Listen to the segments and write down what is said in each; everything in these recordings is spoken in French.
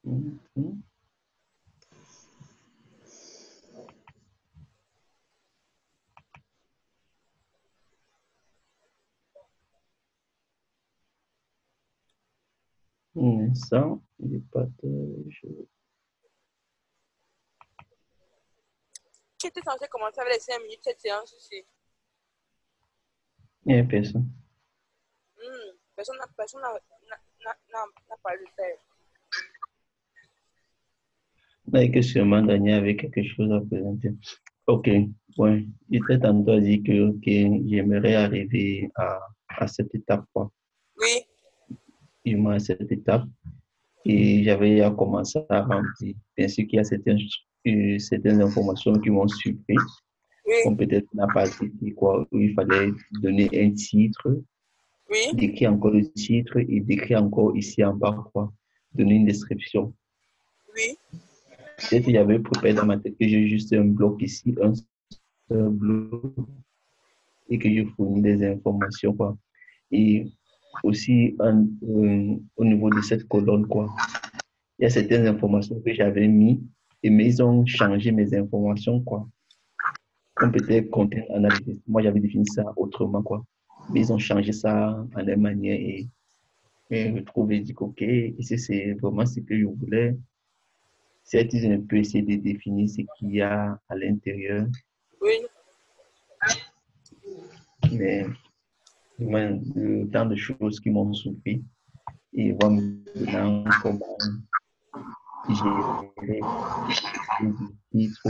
Mhm. Un instant, il partage. Tu étais censé commencer avec les 5 minutes cette séance ici. Il n'y a personne. Personne n'a pas le faire. Mais que sûrement Daniel avait quelque chose à présenter. Ok, ouais. Il était tantôt dit que ok, j'aimerais arriver à cette étape, quoi. Oui, Il à cette étape. Et j'avais à commencer à remplir. Bien sûr qu'il y a certaines informations qui m'ont surpris, oui, comme peut-être la partie quoi, où il fallait donner un titre, oui, d'écrire encore le titre et d'écrire encore ici en bas, quoi, donner une description. oui. Peut-être qu'il y avait préparé dans ma tête que j'ai juste un bloc ici, un seul bloc, et que je fournis des informations, quoi. Et aussi, au niveau de cette colonne, quoi, il y a certaines informations que j'avais mis, mais ils ont changé mes informations, quoi. Comme peut-être content analysis. Moi, j'avais défini ça autrement, quoi. Mais ils ont changé ça à leur manière et je trouvais, dit, OK, et si c'est vraiment ce que je voulais, c'est ils ont un peu essayé de définir ce qu'il y a à l'intérieur, Oui. mais vraiment, tant de choses qui m'ont surpris. Et voir maintenant comment gérer le titre,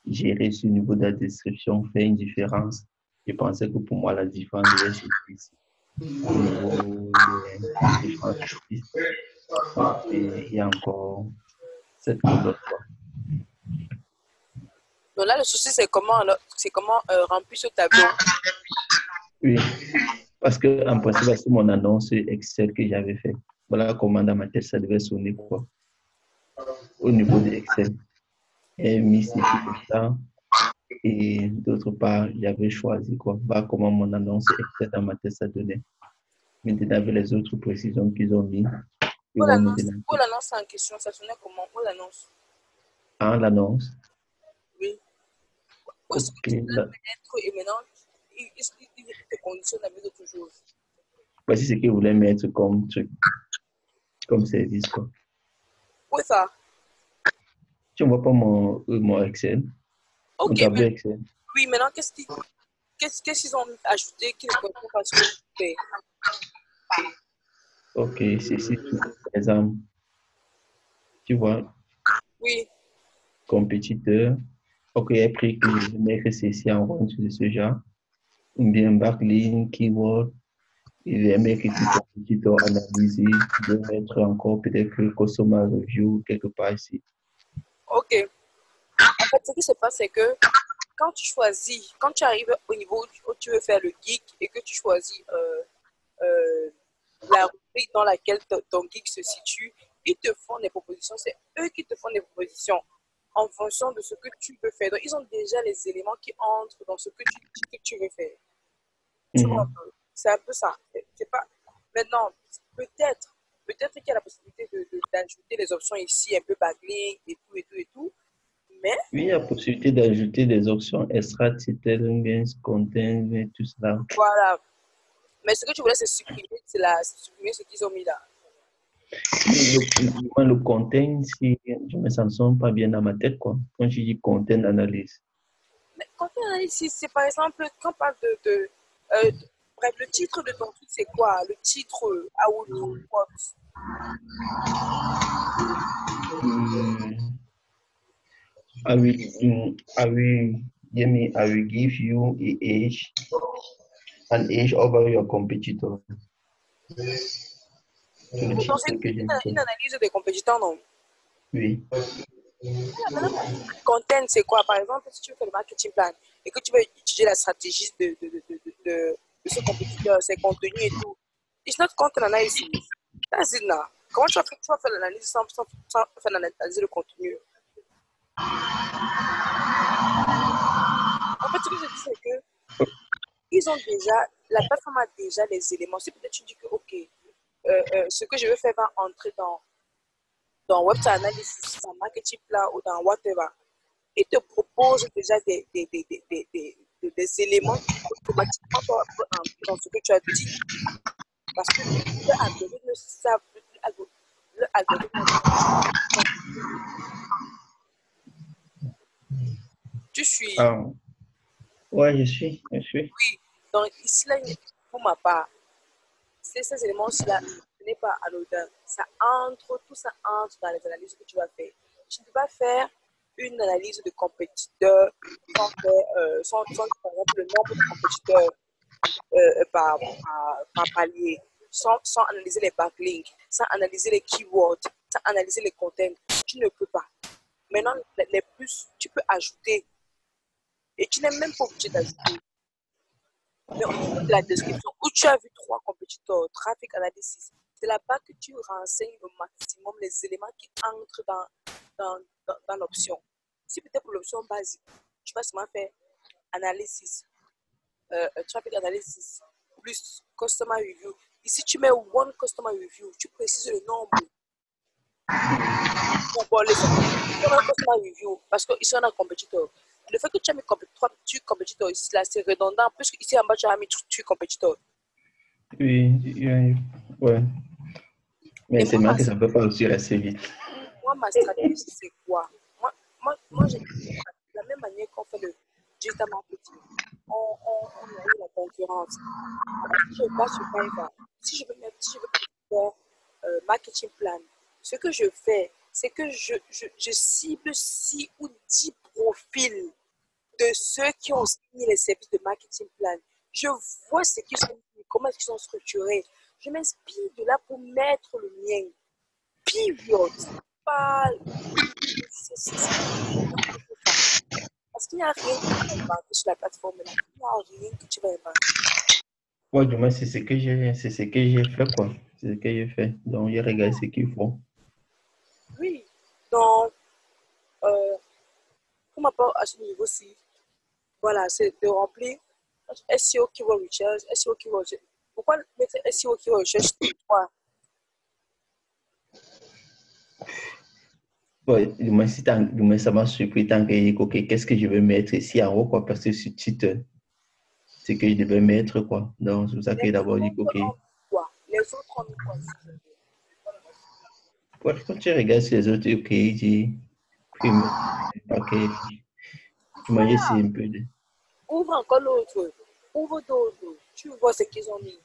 gérer ce niveau de la description, fait une différence. Je pensais que pour moi, la différence devait se faire ici, au niveau des différentes pistes. Et il y a encore cette colonne, quoi. Donc là, le souci, c'est comment remplir ce tableau. Oui, parce que en principe, c'est mon annonce Excel que j'avais fait. Voilà comment dans ma tête ça devait sonner, quoi, au niveau de Excel. Et mis ici comme ça. Et d'autre part, j'avais choisi, quoi, bah, comment mon annonce Excel dans ma tête ça donnait. Maintenant, avec les autres précisions qu'ils ont mis, ils vont maintenant Pour l'annonce en question, ça sonnait comment? Pour l'annonce. en l'annonce. Oui. Parce que OK, tu voulais là, mettre et maintenant, il te conditionne avec d'autres choses. voici ce qu'ils voulaient mettre comme truc, comme service, quoi. Oui, ça. Tu ne vois pas mon Excel, mon Ok, mais tableau Excel. oui, maintenant, qu'est-ce qu'ils ont ajouté qui ne correspond pas à ce que tu fais? OK, c'est ici, par exemple, tu vois, Oui, compétiteur. OK, il a pris que je vais mettre ceci en rond de ce genre. Ou bien backlink, keyword. Il va mettre ici compétiteur analysé. Je vais mettre encore peut-être que customer review quelque part ici. ok. En fait, ce qui se passe, c'est que quand tu arrives au niveau où tu veux faire le geek et que tu choisis euh, la rubrique dans laquelle ton geek se situe, ils te font des propositions. C'est eux qui te font des propositions en fonction de ce que tu veux faire. Donc, ils ont déjà les éléments qui entrent dans ce que tu dis que tu veux faire. Tu vois un Mhm. peu. C'est un peu ça. C'est pas... Maintenant, peut-être qu'il y a la possibilité d'ajouter les options ici, un peu backlink et tout, et tout, et tout. Mais, Oui, il y a possibilité d'ajouter des options extra, title, content, tout cela. voilà. Mais ce que tu voulais, c'est supprimer ce qu'ils ont mis là. Le content, si je me sens pas bien dans ma tête, quoi. Quand je dis content analyse. Mais quand on analyse ici, c'est par exemple, quand on parle bref, le titre de ton truc, c'est quoi? Le titre, I will do what? Hmm, I will give you an age over your competitor. C'est le Donc, titre c'est que j'ai mis. une analyse des compétiteurs, non? Oui. Maintenant, content, c'est quoi? Par exemple, si tu fais le marketing plan et que tu veux étudier la stratégie de ce compétiteur, ses contenus et tout, it's not content analysis. That's it now. Comment tu vas faire l'analyse sans faire l'analyse de contenu? En fait, ce que je dis, c'est que la plateforme a déjà les éléments. Si peut-être tu dis que, OK, ce que je veux faire va entrer dans website analysis, dans marketing plan ou dans whatever, il te propose déjà des éléments qui automatiquement doivent entrer dans ce que tu as dit. Parce que l'algorithme savent, l'algorithme, tu suis. Ah, ouais, je suis. Oui, donc ici, là, pour ma part, ces éléments-là, ce n'est pas anodin. Tout ça entre dans les analyses que tu vas faire. Tu ne peux pas faire une analyse de compétiteurs sans par exemple, le nombre de compétiteurs par palier, sans analyser les backlinks, sans analyser les keywords, sans analyser les contents. Tu ne peux pas. Maintenant, les plus, tu peux ajouter. Et tu n'es même pas obligé d'ajouter. Mais au niveau de la description, où tu as vu 3 compétiteurs, traffic analysis, c'est là-bas que tu renseignes au maximum les éléments qui entrent dans l'option. Si peut-être pour l'option basique, tu vas seulement faire analysis, traffic analysis, plus customer review. Ici, tu mets one customer review, tu précises le nombre. Bon, laissez un customer review, parce qu'ici, on a un compétiteur. Le fait que tu as mis 3 compétiteurs ici, là, c'est redondant, puisque ici en bas, tu as mis 3 compétiteurs. Oui, ouais. Mais c'est marrant que ça ne peut pas aussi rester vite. Moi, ma stratégie, c'est quoi? Moi j'ai la même manière qu'on fait le digital marketing. On a eu la concurrence. Si je passe sur Fiverr, si je veux faire marketing plan, ce que je fais, c'est que je cible 6 ou 10 profils de ceux qui ont signé les services de marketing plan. Je vois ce qu'ils sont, comment ils sont structurés. Je m'inspire de là pour mettre le mien. Période. Pas... Parce qu'il n'y a rien que tu vas inventer sur la plateforme. Là. Il n'y a rien que tu vas inventer. Ouais, du moins, c'est ce que j'ai fait, quoi. C'est ce que j'ai fait. Donc, j'ai regardé ce qu'ils font. Oui. Donc, pour ma part, à ce niveau-ci, voilà, c'est de remplir SEO Keyword Research, SEO Keyword Research. Pourquoi mettre SEO Keyword Research 3? Ouais, du moins, ça m'a surpris tant que, ok, qu'est-ce que je vais mettre ici en haut, quoi, parce que sur titre, c'est que je devais mettre, quoi. Donc, c'est pour ça que Les d'abord, dit, ok. autres ont quoi? Les autres ont quoi? Ouais, quand tu regardes sur les autres, ok, il dit, ok, tu m'as Voilà. c'est un peu de. Ouvre encore l'autre. Ouvre d'autres. Tu vois ce qu'ils ont mis.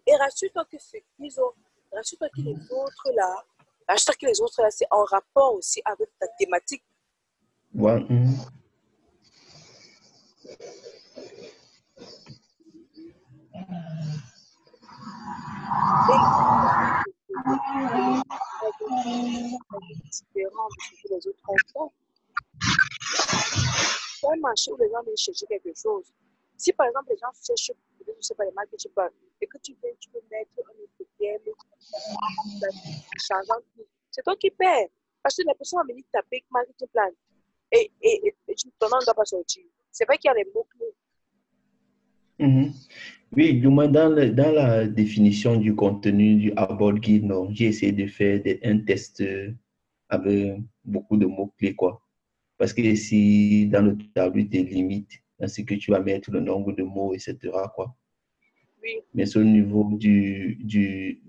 Et rassure-toi que ce qu'ils ont, rassure-toi que les autres là, rassure-toi que les autres là, c'est en rapport aussi avec ta thématique. Ouais, Et différent de ce que les autres ont fait. Un marché où les gens viennent chercher quelque chose. Si par exemple les gens cherchent, je ne sais pas, les marketing plans, et que tu peux mettre un IPM en changeant tout, c'est toi qui perds. Parce que la personne va venir taper marketing plan et ton nom ne doit pas sortir. C'est vrai qu'il y a les mots-clés. Oui, du moins dans la définition du contenu du About Guide, non, j'ai essayé de faire un test avec beaucoup de mots-clés, quoi. Parce que si dans le tableau, tu limites dans ce que tu vas mettre, le nombre de mots, etc., quoi. Oui. Mais c'est au niveau du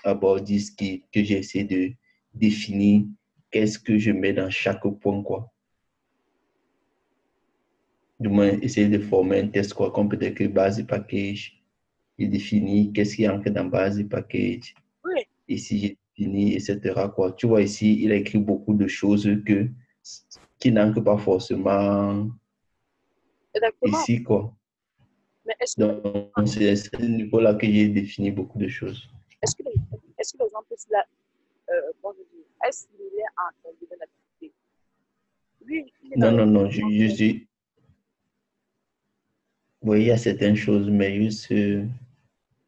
About This que j'ai essayé de définir qu'est-ce que je mets dans chaque point, quoi. Du moins, essayer de former un test, quoi, comme peut-être que base et package. J'ai défini qu'est-ce qui entre dans base et package. Oui, Ici, j'ai défini, etc., quoi. Tu vois, ici, il a écrit beaucoup de choses qui n'entrent pas forcément exactement. ici, quoi. Mais Donc, c'est à ce niveau-là que j'ai défini beaucoup de choses. est-ce que, est-ce que l'exemple là, comment je dis, est-ce qu'il est en domaine d'activité? Oui, il est dans Non, le non, non, je suis. Oui, il y a certaines choses, mais juste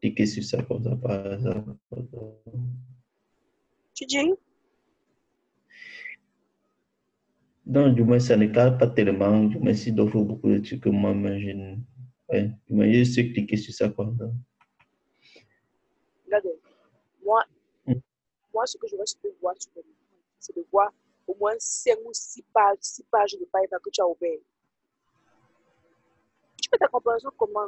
cliquer sur ça comme ça, par exemple. tu dis, Donc, du moins, ça ne cadre pas tellement. Du moins, s'il offre beaucoup de trucs que moi, mais je ne. Ouais, du moins, juste cliquer sur ça comme ça. regardez, moi, Mm. moi, ce que je veux, c'est de voir sur le livre. c'est de voir au moins 5 ou 6 pages de paille que tu as ouvert. Tu fais ta comparaison comment?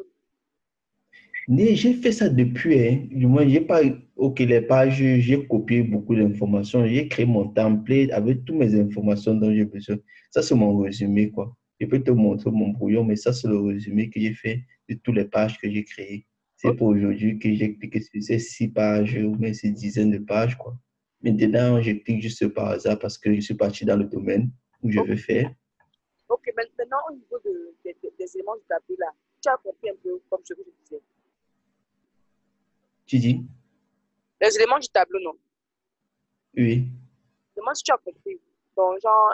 Mais j'ai fait ça depuis, hein. Du moins, j'ai pas, ok, les pages, j'ai copié beaucoup d'informations, j'ai créé mon template avec toutes mes informations dont j'ai besoin. Ça, c'est mon résumé, quoi. Je peux te montrer mon brouillon, mais ça, c'est le résumé que j'ai fait de toutes les pages que j'ai créées. C'est Ok, pour aujourd'hui que j'ai cliqué sur ces 6 pages ou même ces dizaines de pages, quoi. Maintenant, je clique juste par hasard parce que je suis parti dans le domaine où je ok, veux faire. ok. Maintenant, au niveau des éléments du tableau, là, tu as compris un peu comme ce que je disais. Tu dis? Les éléments du tableau, non. Oui. Demande si tu as compris. Donc, genre,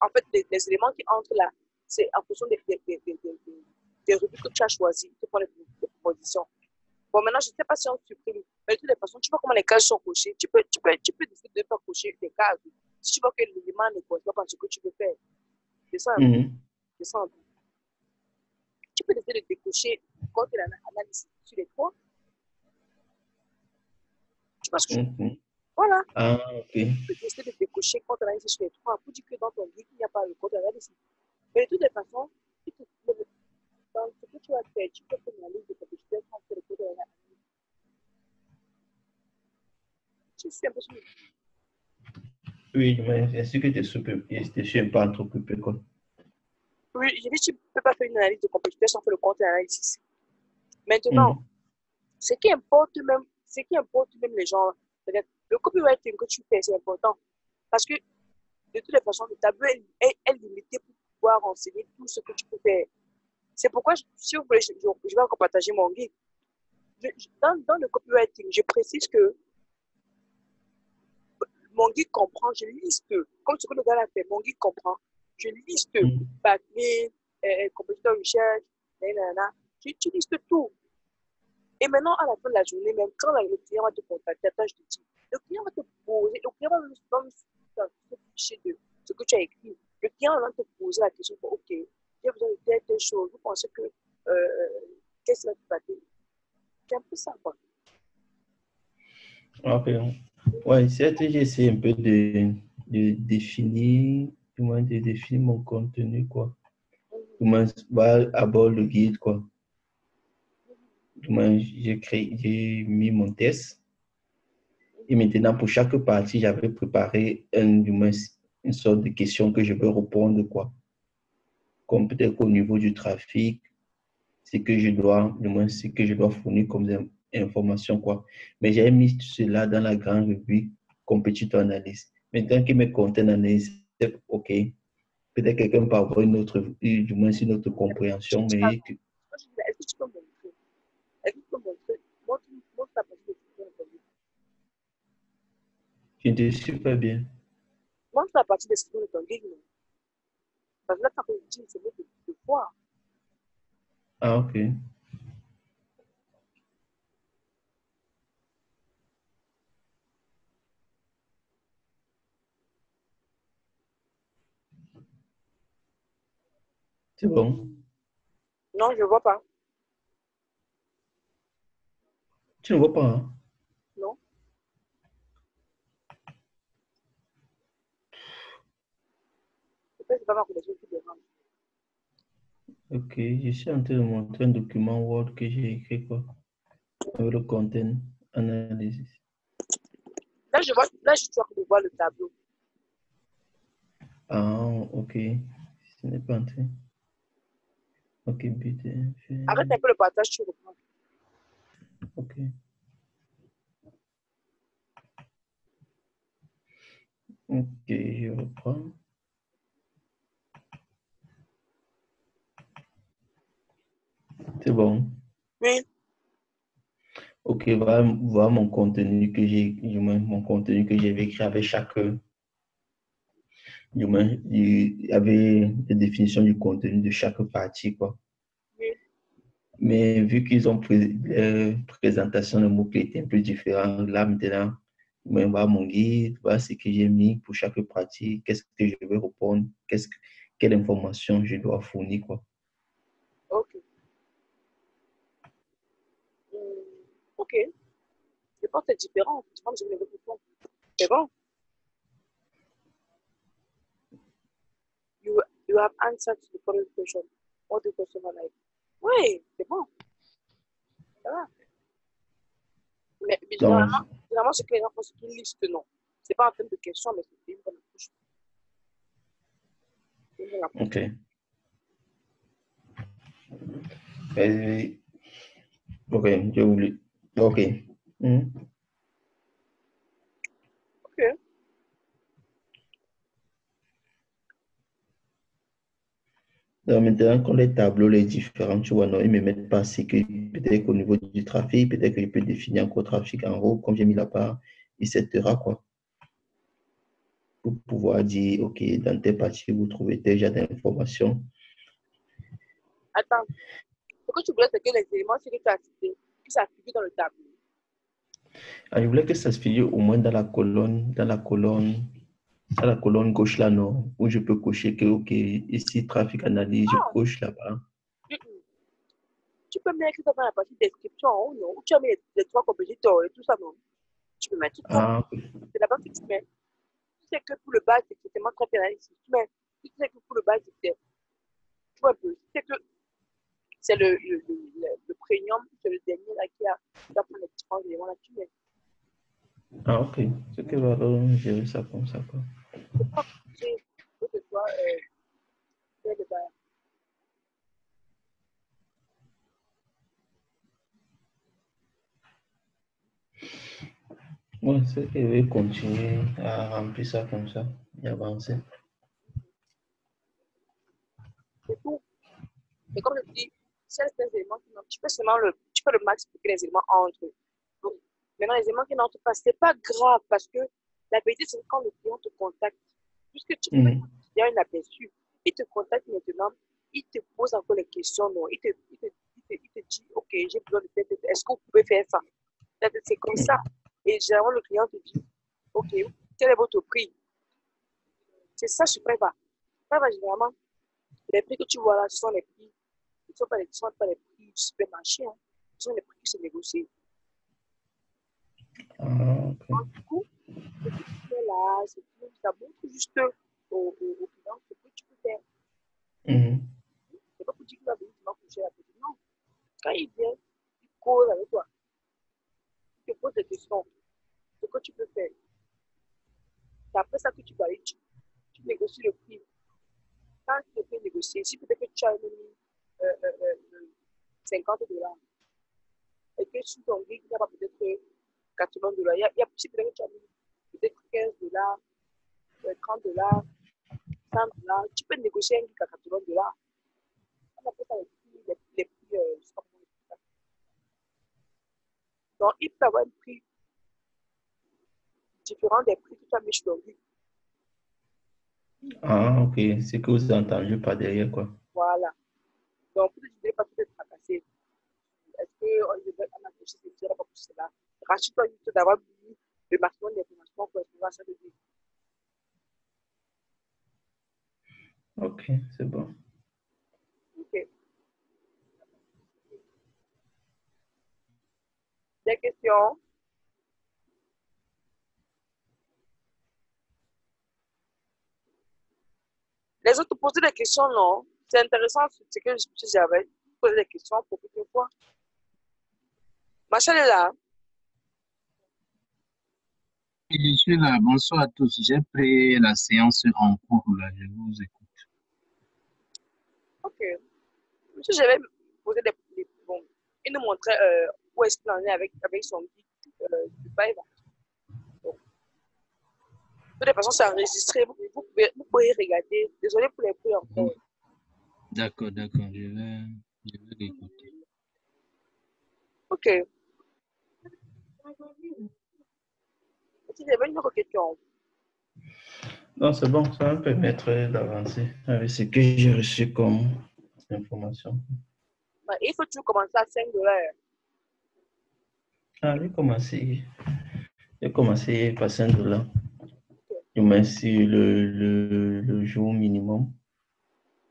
en fait, les éléments qui entrent là, c'est en fonction des rubriques que tu as choisies, tu prends les propositions. Bon, maintenant, je ne sais pas si on supprime, mais de toutes les façons, tu vois comment les cases sont cochées. Tu peux décider de ne pas cocher les cases. Si tu vois que l'élément ne correspond pas à ce que tu veux faire, descends un peu, Mhm. descends un peu. Tu peux décider de décocher compte l'analyse sur les trois. Tu penses que je... Mhm. Voilà. Ah, ok. Tu peux décider de décocher compte l'analyse sur les trois pour dire que dans ton guide, il n'y a pas le compte l'analyse. Mais de toutes les façons, dans ce que tu vas faire, tu peux faire une analyse de compétiteur sans faire le compte l'analyse. Je suis un peu sur le... Oui, mais c'est sûr que tu suis un peu entrecoupé, quoi. Oui, je dis, tu ne peux pas faire une analyse de compétiteur sans faire le compte l'analyse. Maintenant, Mhm. ce qui importe même les gens, peut-être, le copywriting que tu fais, c'est important. Parce que, de toutes les façons, le tableau est limité pour pouvoir renseigner tout ce que tu peux faire. C'est pourquoi, si vous voulez, je vais encore partager mon guide. Dans le copywriting, je précise que mon guide comprend, je liste, comme ce que le gars a fait, mon guide comprend, je liste, Mhm. papier, compétiteur recherche, nanana, tu listes tout. Et maintenant, à la fin de la journée, même quand le client va te contacter, attends, je te dis, le client va te poser, le client va me fichier de ce que tu as écrit. Le client va te poser la question, OK, j'ai besoin de telle chose. Vous pensez que, qu'est-ce qui va te passer? C'est un peu ça, quoi. Ok. Ouais, certes, j'ai essayé un peu de définir, du moins de définir mon contenu, quoi. Du moins, bah, à bord le guide, quoi. Du moins, j'ai mis mon test. Et maintenant, pour chaque partie, j'avais préparé du moins, une sorte de question que je veux répondre, quoi. Comme peut-être qu'au niveau du trafic, c'est que je dois, du moins, ce que je dois fournir comme information, quoi. Mais j'ai mis cela dans la grande rubrique compétiteur analyse. Maintenant qu'il me contient analyse, c'est OK. Peut-être quelqu'un peut avoir une autre, du moins une autre compréhension, mais Est-ce que tu peux me montrer? Est-ce que tu peux me montrer? Montre la partie de description de ton guide. je ne suis pas bien. Montre la partie de description de ton guide, non? Parce que là, quand tu dis, c'est mieux de voir. Ah, OK. C'est bon. Non, je ne vois pas. Tu ne vois pas, hein? Non. Peut-être que c'est pas ma connexion qui dérange. OK. Je suis en train de montrer un document Word que j'ai écrit, quoi. Avec le content analysis. Là, je suis en train de voir le tableau. Ah, OK. Ce n'est pas entré. OK, Arrête un peu le partage, tu reprends. OK. OK, je reprends. C'est bon. Oui. OK, voilà mon contenu que j'ai, du moins, mon contenu que j'avais écrit avec chaque, du moins, il y avait des définitions du contenu de chaque partie, quoi. Oui. Mais vu qu'ils ont pris présentation de mots-clés était un peu différent, là, maintenant, voilà mon guide, voilà ce que j'ai mis pour chaque pratique, qu'est-ce que je vais répondre, quelle information je dois fournir, quoi. Ok. Ok. Je pense que c'est différent. Je pense que je vais répondre. C'est bon. you have answered to the following question. What the question are like? Oui, c'est bon. Ça va. Mais Donc, généralement, ce que les gens font, c'est qu'ils listent non. C'est pas en termes de questions, mais c'est une bonne approche. Une bonne approche. ok. Et- ok, j'ai oublié. Ok. Mhm. Ok. Donc, maintenant, quand les tableaux, les différents, tu vois, non, ils ne me mettent pas c'est que peut-être qu'au niveau du trafic, peut-être que je peux définir encore trafic en haut, comme j'ai mis la part, etc., quoi. Pour pouvoir dire, OK, dans telle partie, vous trouvez déjà d'informations. Attends. Ce que tu voulais, c'est que les éléments, c'est que tu as cités, que ça figure dans le tableau. Ah, je voulais que ça se figure au moins dans la colonne gauche là, non, où je peux cocher que, OK, ici, trafic analyse, je Ah, coche là-bas. tu peux mettre ça dans la partie description en haut, non? Où tu as mis les trois compétiteurs et tout ça, non? Tu peux mettre tout ça. Ah, C'est là-bas que tu mets. Tu sais que pour le bas, c'est exactement très pénaliste. Tu sais que pour le bas, c'est, tu vois un peu, tu sais que c'est le premium, c'est le dernier là qui a, tu dois prendre les différents éléments là, tu mets. ah, OK. C'est que va gérer ça comme ça, quoi. C'est pas obligé que ce soit le bas. Ouais, c'est que je vais continuer à remplir ça comme ça et avancer. C'est tout. Mais comme je dis, si il y a des éléments qui n'entrent, tu peux le max pour que les éléments entrent. Donc, maintenant, les éléments qui n'entrent pas, c'est pas grave parce que la vérité, c'est que quand le client te contacte, puisque tu peux Mhm. il y a un aperçu, il te contacte maintenant, il te pose encore les questions, non, il te dit, OK, j'ai besoin de faire, est-ce que vous pouvez faire ça? C'est comme ça. Et généralement, le client te dit, OK, quel est votre prix? C'est ça, je préfère. Préfère généralement, les prix que tu vois là, ce sont les prix. Ce sont pas les prix du supermarché. Hein. Ce sont les prix qui se négocient. Ah, OK. Donc, du coup, ce que tu fais là, ça montre juste au client ce que tu peux faire. Mhm. C'est pas pour dire qu'il va venir seulement coucher la petite. Non. Quand il vient, il cause avec toi. Il te pose des questions. Ce que tu peux faire. C'est après ça que tu vas aller, tu négocies le prix. Quand tu peux négocier, si peut-être que tu as mis euh, euh, euh, 50 dollars et que sur ton gig, il n'y a pas peut-être 80 dollars, il y a possible que tu as mis peut-être 15 dollars, 30 dollars, 100 dollars, tu peux négocier un gig à 80 dollars. On appelle ça les prix, je sais pas comment on appelle ça. Donc, il peut avoir un prix différent des prix que tu as mis sur ton gig. Ah, OK. C'est que vous avez entendu par derrière, quoi. Voilà. Donc, pour ne pas tout être fracassé. Est-ce qu'on devrait en afficher ceci, pas pour cela? Rassure-toi juste d'avoir mis le maximum d'informations correspondant à ça de gig. OK, c'est bon. OK. Des questions? Les autres poser des questions, non. C'est intéressant ce que j'avais posé des questions pour plusieurs fois. Machal est là. Je suis là, bonsoir à tous. J'ai pris la séance en cours là, je vous écoute. OK. Monsieur, j'avais posé bon, il nous montrait où est-ce qu'il en est avec son guide du Fiverr. Donc, de toute façon, c'est enregistré. Vous pouvez regarder. Désolé pour les bruits encore. D'accord, je vais l'écouter. OK. Si j'avais une autre question. Non, c'est bon, ça va me permettre d'avancer avec ce que j'ai reçu comme information. Il faut toujours commencer à 5 dollars. Ah, j'ai commencé par 5 dollars. Je mets sur le jour minimum.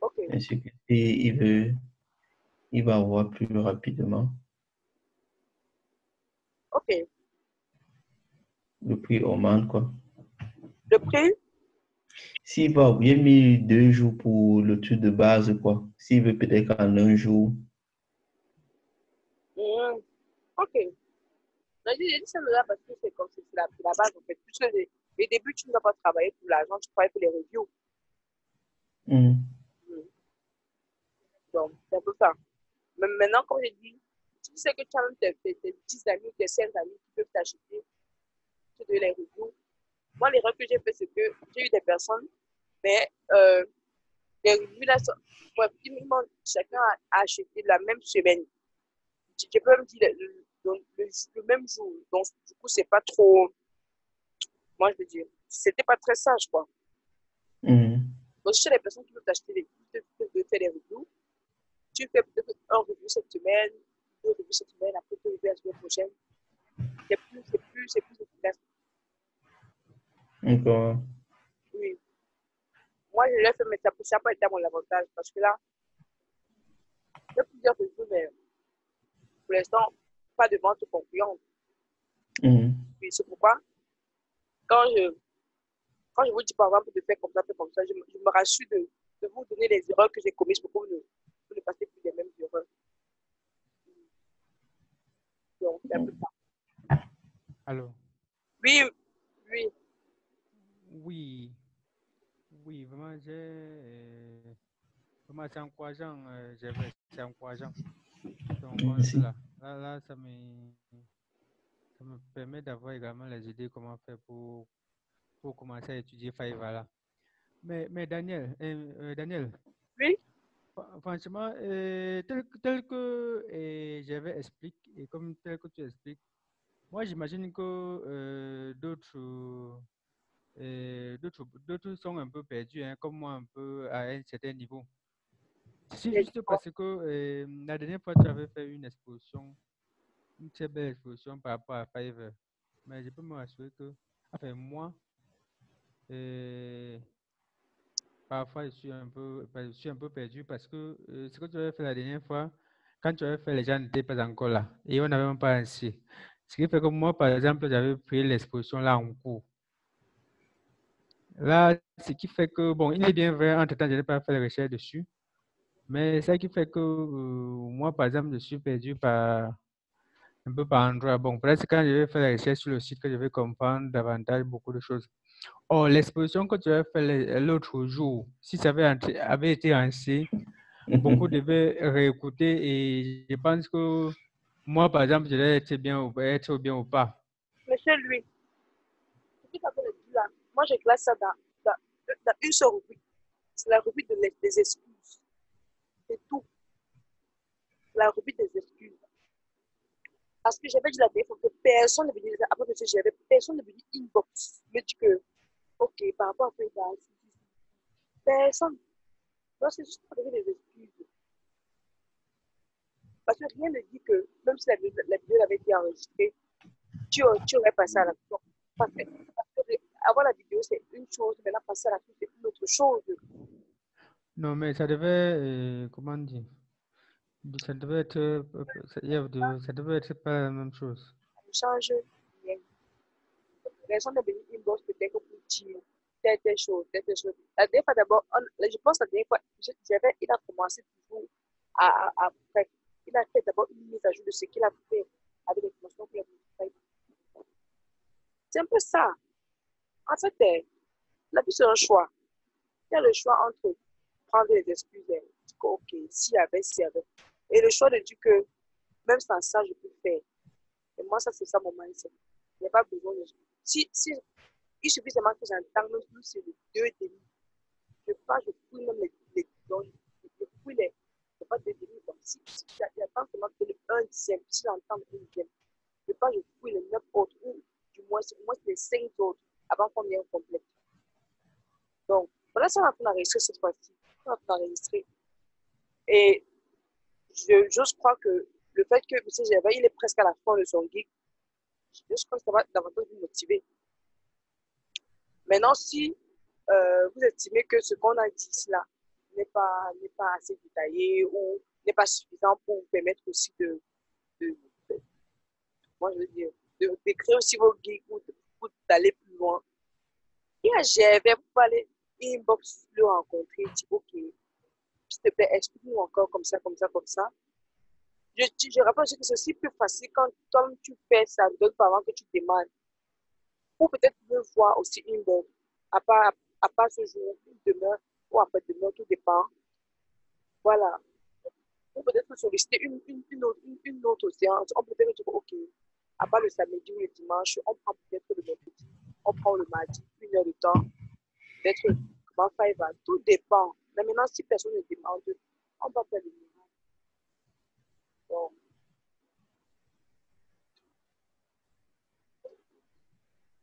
OK. Ainsi que si il va avoir plus rapidement OK. le prix augmente, quoi. Le prix? S'il va bien mis 2 jours pour le truc de base, quoi. S'il veut peut-être en un jour. Hmm, ok. J'ai dit ça là parce que c'est comme si c'est la base en fait. Puisque les débuts, tu ne dois pas travailler pour l'argent, tu travailles pour les reviews. Mhm. Hmm. Donc, c'est un peu ça. Mais maintenant, comme j'ai dit, tu sais que tu as même tes 10 amis ou tes 5 amis qui peuvent t'acheter, tu te donnes les reviews. Moi, l'erreur que j'ai fait, c'est que j'ai eu des personnes, mais les reviews là, pratiquement chacun a acheté la même semaine. Je peux même dire le même jour. Donc, du coup, c'est pas trop, moi, je veux dire, c'était pas très sage, quoi. Mhm. Donc, chez les personnes qui veulent t'acheter de faire des reviews, tu fais peut-être un review cette semaine, 2 reviews cette semaine, après 2 reviews la semaine prochaine. C'est plus efficace. Encore. Oui. Moi, je l'ai fait, mais ça n'a pas été à mon avantage parce que là, j'ai plusieurs reviews, mais pour l'instant, pas de vente concluante. Mhm. Et c'est pourquoi, quand je, quand je vous dis par exemple de faire comme ça, je me rassure de vous donner les erreurs que j'ai commises pour que vous ne passez plus les mêmes erreurs. Donc, c'est un peu ça. Alors, Oui, oui, oui, oui, vraiment, vraiment, c'est encourageant, c'est encourageant. Donc, comme Merci. cela. Là, ça me permet d'avoir également les idées comment faire pour commencer à étudier Fiverr là. Mais Daniel, Daniel, oui. franchement, tel que j'avais expliqué, et comme tel que tu expliques, moi j'imagine que d'autres sont un peu perdus, hein, comme moi un peu à un certain niveau. C'est juste parce que la dernière fois tu avais fait une exposition, une très belle exposition par rapport à Fiverr. Mais je peux me rassurer que, enfin moi, euh, parfois, je suis un peu perdu parce que ce que tu avais fait la dernière fois, quand tu avais fait, les gens n'étaient pas encore là et on n'avait même pas ainsi. Ce qui fait que moi, par exemple, j'avais pris l'exposition là en cours. Là, ce qui fait que, bon, il est bien vrai, entre-temps, je n'ai pas fait les recherches dessus, mais ce qui fait que moi, par exemple, je suis perdu un peu par endroit. Bon, peut-être quand je vais faire les recherches sur le site que je vais comprendre davantage beaucoup de choses. Oh, l'exposition que tu as fait l'autre jour, si ça avait été ainsi, beaucoup devaient réécouter et je pense que moi, par exemple, je vais être bien ou pas. Monsieur lui, ce qui t'appelle le dit là, moi je classe ça dans une seule rubrique. C'est la rubrique des excuses. C'est tout. La rubrique des excuses. Parce que j'avais dit la dernière fois que personne ne veut dire, après que j'avais, personne ne veut dire inbox. Me dit que, ok, par rapport à ça, personne. Donc c'est juste pour donner des excuses. Parce que rien ne dit que, même si la vidéo avait été enregistrée, tu aurais passé à l'action. Parce que avoir la vidéo, c'est une chose, maintenant passer à l'action, c'est une autre chose. Non, mais ça devait, comment dire, ça devait être, ça devait être pas la même chose. Ça ne change rien. Personne ne veut dire inbox peut-être pour dire telle chose, telle chose. La dernière fois, d'abord, je pense que la dernière fois, il a commencé toujours bref, il a fait d'abord une mise à jour de ce qu'il a fait avec les informations qu'il a fait. C'est un peu ça. En fait, la vie, c'est un choix. Il y a le choix entre prendre les excuses et dire que, ok, s'il y avait. Et le choix de dire que même sans ça, je peux faire. Et moi, ça, c'est ça mon mindset. Il n'y a pas besoin de. Si, il suffit seulement que j'entende même plus sur les 2,5. Je fouille même les données. Je fouille les pas 2,5. Si j'attends seulement que le 1 dixième, si j'entends le 1 dixième, je fouille les 9 autres, ou du moins les 5 autres, avant qu'on ait un complet. Donc, voilà, ça, on est en train d'enregistrer cette fois-ci. On est en train d'enregistrer. Et j'ose croire que le fait que M. Gervais, il est presque à la fin de son gig, je crois que ça va davantage vous motiver. Maintenant, si vous estimez que ce qu'on a dit là n'est pas assez détaillé ou n'est pas suffisant pour vous permettre aussi de, de moi je veux dire, d'écrire aussi vos gigs ou d'aller plus loin, il y a GV, vous pouvez aller inbox le rencontrer, dis ok, s'il te plaît, explique-nous encore comme ça, comme ça, comme ça. Je rappelle aussi que c'est aussi plus facile quand comme tu fais ça d'autres parents que tu demandes. Ou peut-être me voir aussi une bonne, à part ce jour, demain ou après-demain, tout dépend. Voilà. Ou peut-être solliciter une autre séance. On peut peut-être dire, ok, à part le samedi ou le dimanche, on prend peut-être le mercredi, on prend le mardi, 1 heure de temps, peut-être comment ça va. Tout dépend. Mais maintenant, si personne ne demande, on va faire le minimum. Bon.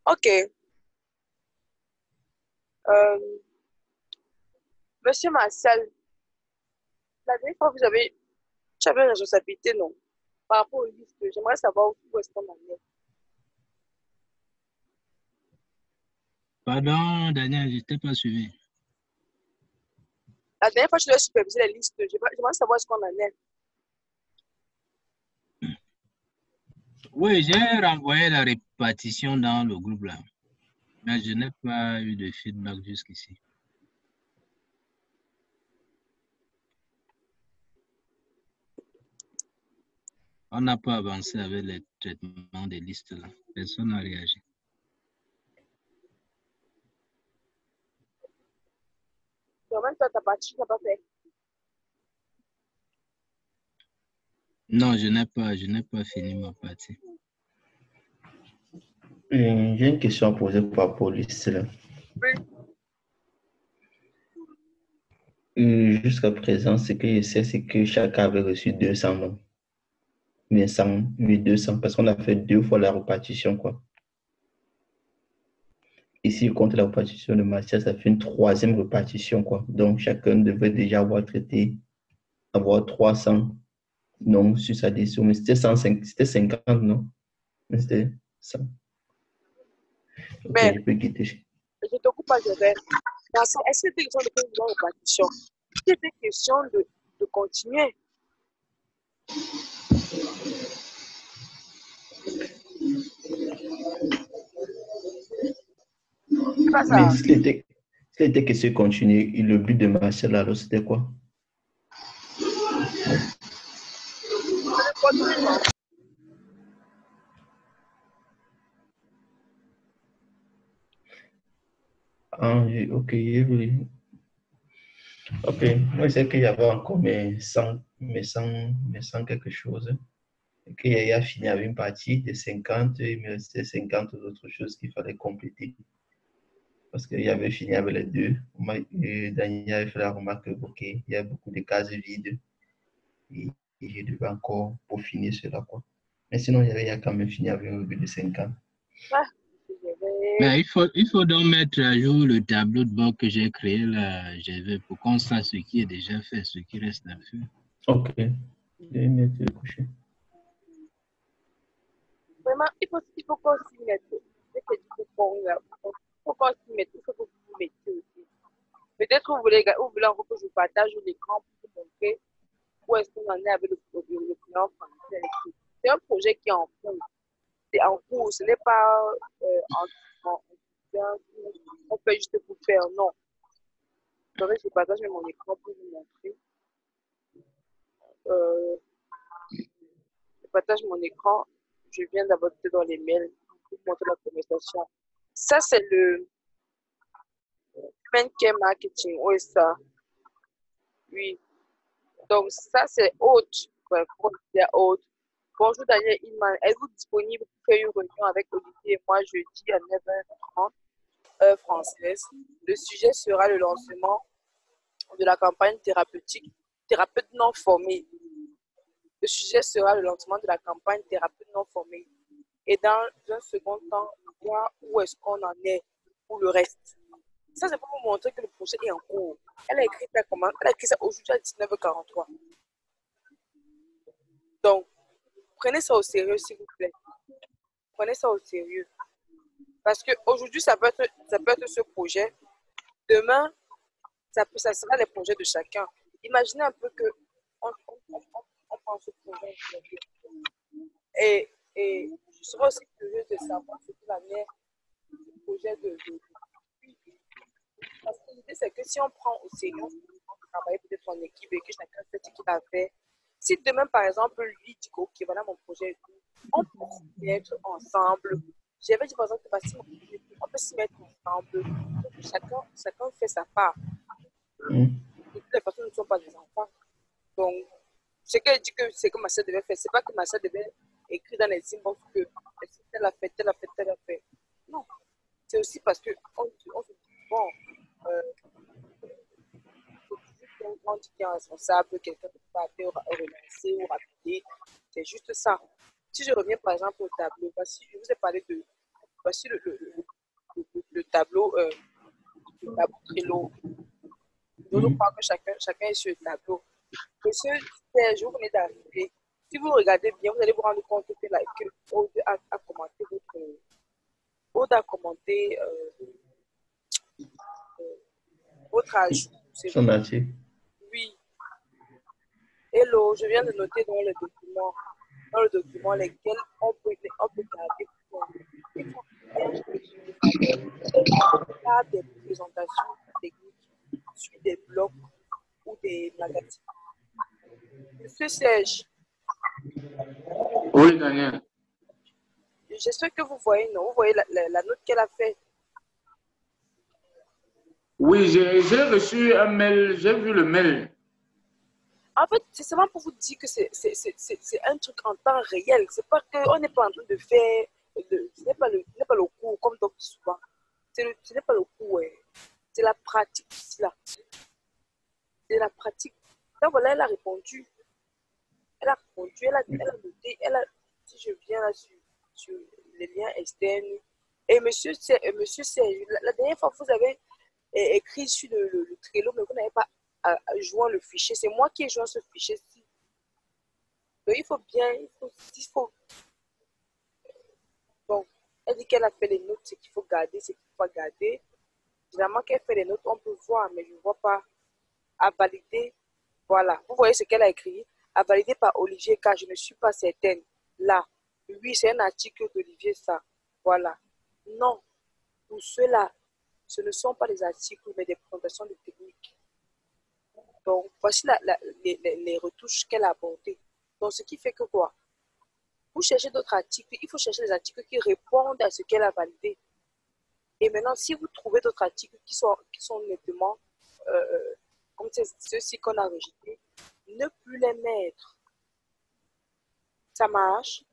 Ok. Euh, Monsieur Marcel, la dernière fois, tu avais une responsabilité, non? Par rapport aux listes, j'aimerais savoir où est-ce qu'on en est. Pardon, Daniel, je t'ai pas suivi. La dernière fois, je dois superviser les listes. J'aimerais savoir ce qu'on en est. Oui, j'ai renvoyé la répartition dans le groupe là, mais je n'ai pas eu de feedback jusqu'ici. On n'a pas avancé avec les traitements des listes là. Personne n'a réagi. Toi-même, toi, ta partie, tu n'as pas fait. Non, je n'ai pas fini ma partie. J'ai une question à poser par rapport aux listes là. Jusqu'à présent, ce que je sais, c'est que chacun avait reçu 200 noms. Mais 100, 1200, parce qu'on a fait 2 fois la répartition, quoi. Ici, contre la répartition de matière, ça fait une 3e répartition, quoi. Donc, chacun devait déjà avoir 300 noms sur sa décision. Mais c'était 105, c'était 50, non? Mais c'était 100. Ok, Mais je peux quitter. je te coupe pas, je vais. Est-ce que c'était question de faire une répartition? C'était question de continuer. C'est pas ça. Mais s'il était question de continuer, le but de Marcel, alors, c'était quoi? Continuer, non? Ah, ok, oui. Ok, moi, c'est qu'il y avait encore mes 100 quelque chose. Et qu'il y a fini avec une partie de 50, il me restait 50 autres choses qu'il fallait compléter. Parce qu'il y avait fini avec les deux. Daniel avait fait la remarque que, ok, il y a beaucoup de cases vides. Et je devais encore peaufiner cela, quoi. Mais sinon, il y a quand même fini avec un revue de 50. Ah, je vais. Mais il faut donc mettre à jour le tableau de bord que j'ai créé là, pour qu'on sache ce qui est déjà fait, ce qui reste à faire. Ok, je vais mettre le coucher. Vraiment, il faut qu'on s'y mette. C'est que du coup, il faut qu'on s'y mette. Il faut que vous vous mettiez aussi. Peut-être vous voulez encore que je partage l'écran pour vous montrer où est-ce qu'on en est avec le client français. C'est un projet qui est en cours. C'est en cours. Ce n'est pas en on fait juste pour faire. Non. Donc, je partage mon écran pour vous montrer. Je partage mon écran. Je viens d'aborder dans les mails pour vous montrer la conversation. Ça, c'est le Human Care Marketing. Oui, ça. Oui. Donc, ça, c'est haute. Ouais, c'est haute. Bonjour Daniel Inman. Êtes-vous disponible pour faire une réunion avec Olivier et moi jeudi à 9h30, heure française? Le sujet sera le lancement de la campagne thérapeutique Thérapeute non formé. Le sujet sera le lancement de la campagne Thérapeute non formé. Et dans un second temps, voir où est-ce qu'on en est pour le reste. Ça, c'est pour vous montrer que le projet est en cours. Elle a écrit ça comment? Elle a écrit ça aujourd'hui à 19h43. Donc, prenez ça au sérieux, s'il vous plaît. Prenez ça au sérieux. Parce qu'aujourd'hui, ça peut être ce projet. Demain, ça sera les projets de chacun. Imaginez un peu que on prend ce projet et je serais aussi curieuse de savoir ce qu'il en est du projet de parce que l'idée, réalité, c'est que si on prend au sérieux, on travaille peut-être en équipe et que chacun fait ce qu'il a fait. Si demain, par exemple, lui dit que, ok, voilà mon projet et tout, on peut s'y mettre ensemble. J'avais dit, par exemple, que si on peut s'y mettre ensemble. Chacun fait sa part. De toutes les façons, nous ne sommes pas des enfants. Donc, ce qu'elle dit que c'est que ma soeur devait faire, c'est pas que ma soeur devait écrire dans les inbox que telle a fait, telle a fait, telle a fait. Non. C'est aussi parce qu'on se dit, bon, on dit qu'il est responsable, quelqu'un ne peut pas appeler, relancer ou rappeler. C'est juste ça. Si je reviens par exemple au tableau, voici, je vous ai parlé de, voici le tableau, le tableau Trello. Je crois que chacun est sur le tableau. Monsieur Serge, vous venez d'arriver. Si vous regardez bien, vous allez vous rendre compte que Aude a commenté Aude a commenté votre ajout. Son article. Oui. Hello, je viens de noter dans le document lesquels on peut garder pour il faut faire des présentations techniques sur des blogs ou des magazines. Monsieur Serge, Oui, Daniel. j'espère que vous voyez, non? Vous voyez la note qu'elle a faite. Oui, j'ai reçu un mail, j'ai vu le mail. En fait, c'est seulement pour vous dire que c'est un truc en temps réel. C'est pas qu'on n'est pas en train de faire, ce n'est pas le cours, comme donc souvent. Ce n'est pas le cours, c'est la pratique ici, là. C'est la pratique. Donc voilà, elle a répondu. Elle a répondu, elle a noté, si je viens là sur les liens externes. Et monsieur, la dernière fois, vous avez écrit sur le Trello, mais vous n'avez pas joint le fichier. C'est moi qui ai joint ce fichier-ci. Donc, il faut bien, il faut. Bon, elle dit qu'elle a fait les notes, ce qu'il faut garder, ce qu'il faut garder. Généralement, qu'elle fait les notes, on peut voir, mais je ne vois pas. À valider, voilà. Vous voyez ce qu'elle a écrit? À valider par Olivier, car je ne suis pas certaine. Là, oui, c'est un article d'Olivier, ça. Voilà. Non, pour ceux-là, ce ne sont pas des articles, mais des présentations de techniques. Donc, voici les retouches qu'elle a apportées. Donc, ce qui fait que quoi? Vous cherchez d'autres articles, il faut chercher des articles qui répondent à ce qu'elle a validé. Et maintenant, si vous trouvez d'autres articles qui sont nettement, comme ceux-ci qu'on a rejetés, ne plus les mettre. Ça marche?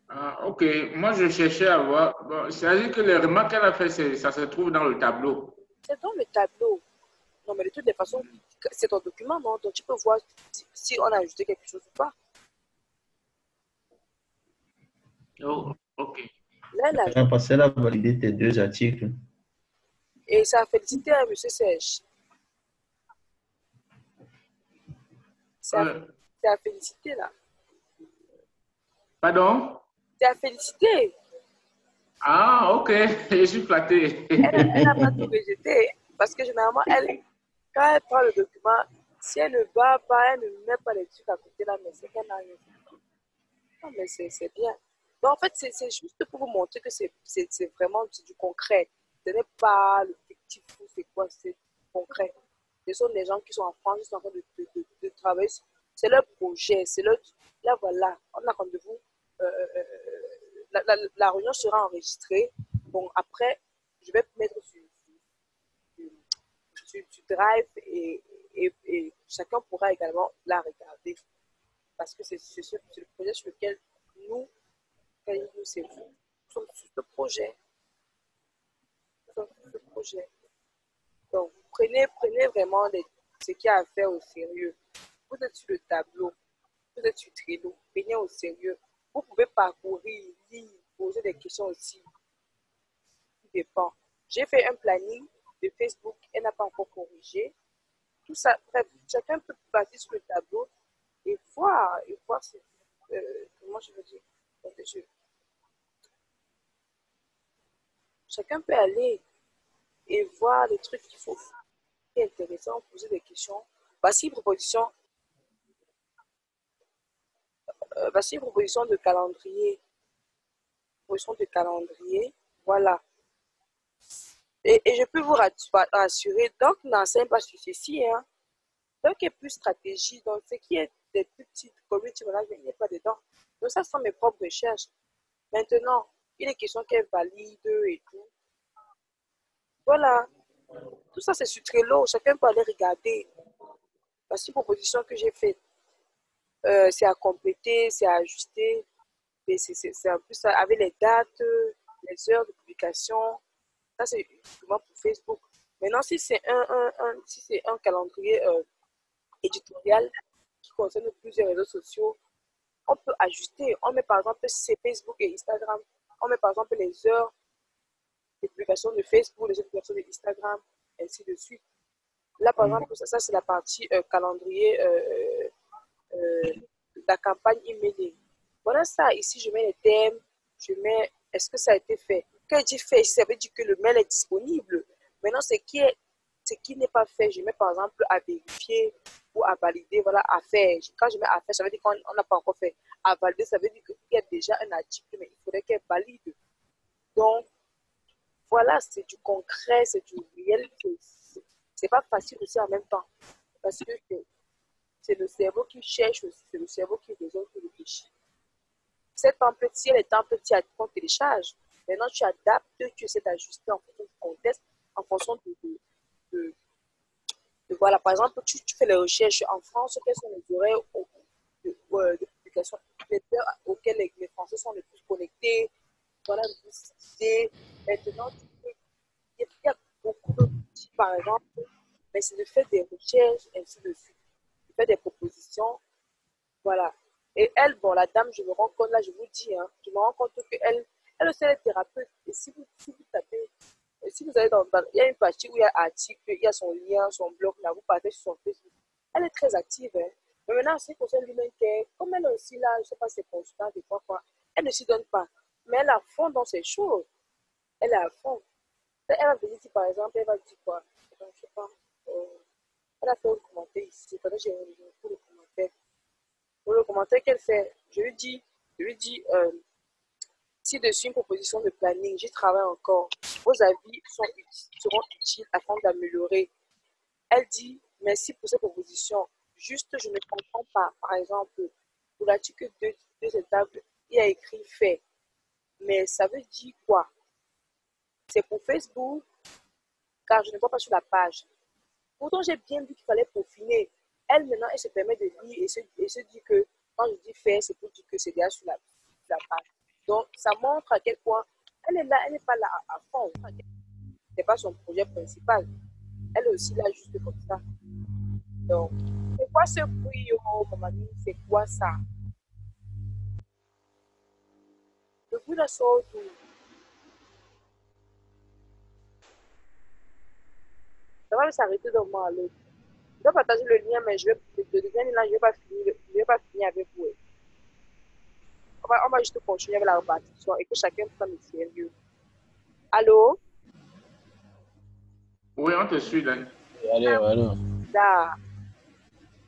Ah, ok, moi je cherchais à voir. Bon, c'est-à-dire que les remarques qu'elle a fait, ça se trouve dans le tableau. C'est dans le tableau. Non, mais de toutes les façons, c'est ton document, non? Donc tu peux voir si on a ajouté quelque chose ou pas. Oh, ok. Là, Parce qu'elle a validé tes deux articles. et ça a félicité à M. Serge. Ça a félicité, là. Pardon? C'est à féliciter. Ah, ok, je suis flatté. Elle n'a pas tout rejeté. Parce que généralement, quand elle prend le document, si elle ne va pas, elle ne met pas les trucs à côté là, mais c'est qu'elle n'a rien fait. Non, mais c'est bien. Donc, en fait, c'est juste pour vous montrer que c'est vraiment du concret. Ce n'est pas le fictif ou c'est quoi, c'est concret. Ce sont des gens qui sont en France, qui sont en train de travailler. C'est leur projet, c'est leur. Là, voilà, on a rendez-vous. La réunion sera enregistrée. Bon, après, je vais mettre sur Drive et chacun pourra également la regarder. Parce que c'est le projet sur lequel nous, c'est vous, nous sommes sur ce projet. Nous sommes sur ce projet. Donc, prenez vraiment ce qu'il y a à faire au sérieux. Vous êtes sur le tableau, vous êtes sur Trello, prenez au sérieux. Vous pouvez parcourir, lire, poser des questions aussi. Tout dépend. J'ai fait un planning de Facebook, elle n'a pas encore corrigé. Tout ça, bref, chacun peut passer sur le tableau et voir comment je veux dire. Chacun peut aller et voir les trucs qu'il faut qui est intéressant, poser des questions. Voici une proposition, voici une proposition de calendrier. Proposition de calendrier, voilà. Et je peux vous rassurer, donc n'enseigne pas sur ceci, hein. Donc, il y a plus stratégie. Donc, ce qui est des plus petites community management, il n'y a pas dedans. Donc, ça sont mes propres recherches. Maintenant, il est question qu'elle valide et tout. Voilà. Tout ça, c'est sur Trello. Chacun peut aller regarder. La proposition que j'ai faite, c'est à compléter, c'est à ajuster. C'est un peu ça, avec les dates, les heures de publication. Ça, c'est uniquement pour Facebook. Maintenant, si c'est un calendrier éditorial qui concerne plusieurs réseaux sociaux, on peut ajuster. On met par exemple, si c'est Facebook et Instagram, on met par exemple les heures de publication de Facebook, les heures de publication de Instagram, ainsi de suite. Là, par exemple, ça c'est la partie calendrier de la campagne emailing. Voilà ça. Ici, je mets les thèmes, je mets est-ce que ça a été fait. Quand je dis fait, ça veut dire que le mail est disponible. Maintenant, ce qui n'est pas fait, je mets par exemple à vérifier ou à valider, voilà, à faire. Quand je mets à faire, ça veut dire qu'on n'a pas encore fait. À valider, ça veut dire qu'il y a déjà un article, mais il faudrait qu'elle valide. Donc, voilà, c'est du concret, c'est du réel. C'est pas facile aussi en même temps. Parce que c'est le cerveau qui cherche aussi, c'est le cerveau qui raisonne, qui réfléchit. Cette template, si elle est template, tu télécharges. Maintenant, tu adaptes, tu essaies d'ajuster en fonction du contexte, en fonction de voilà, par exemple, tu fais les recherches en France, quels sont les horaires de publication, les heures auxquelles les Français sont les plus connectés. Voilà, maintenant, il y a beaucoup d'outils, par exemple, mais c'est de faire des recherches, ainsi de suite, de faire des propositions, voilà. Et elle, bon, la dame, je me rends compte, là, je vous dis, hein, je me rends compte qu'elle aussi, elle est thérapeute. Et si vous tapez, si vous allez il y a une partie où il y a article, il y a son lien, son blog, là, vous partez sur son Facebook. Elle est très active, hein. Mais maintenant, c'est pour l'humain care, comme elle est aussi là, je ne sais pas, c'est constant, des fois, quoi, elle ne s'y donne pas. Mais elle est à fond dans ses choses. Elle est à fond. Elle va venir dire, par exemple, elle va dire quoi? Je ne sais pas. Elle a fait un commentaire ici. Pendant que j'ai pour le commentaire. Pour le commentaire qu'elle fait, je lui dis, si dessus une proposition de planning, j'y travaille encore. Vos avis seront utiles afin d'améliorer. Elle dit, merci pour cette proposition. Juste, je ne comprends pas. Par exemple, pour l'article 2 étapes, il y a écrit fait. Mais ça veut dire quoi? C'est pour Facebook, car je ne vois pas sur la page. Pourtant, j'ai bien vu qu'il fallait peaufiner. Elle, maintenant, elle se permet de lire et se dit que quand je dis faire, c'est pour dire que c'est déjà sur la page. Donc, ça montre à quel point elle est là, elle n'est pas là à fond. Ce n'est pas son projet principal. Elle est aussi là juste comme ça. Donc, c'est quoi ce bruit, oh, mon ami? C'est quoi ça? Le bruit là sort d'où? Ça va s'arrêter d'un moment à l'autre. Je vais partager le lien, mais le deuxième lien, je ne vais pas finir avec vous. On va juste continuer avec la répartition et que chacun prenne le sérieux. Allô? Oui, on te suit, là. Allô. Là.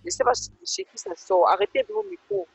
Je ne sais pas chez qui ça sort. Arrêtez vos micros.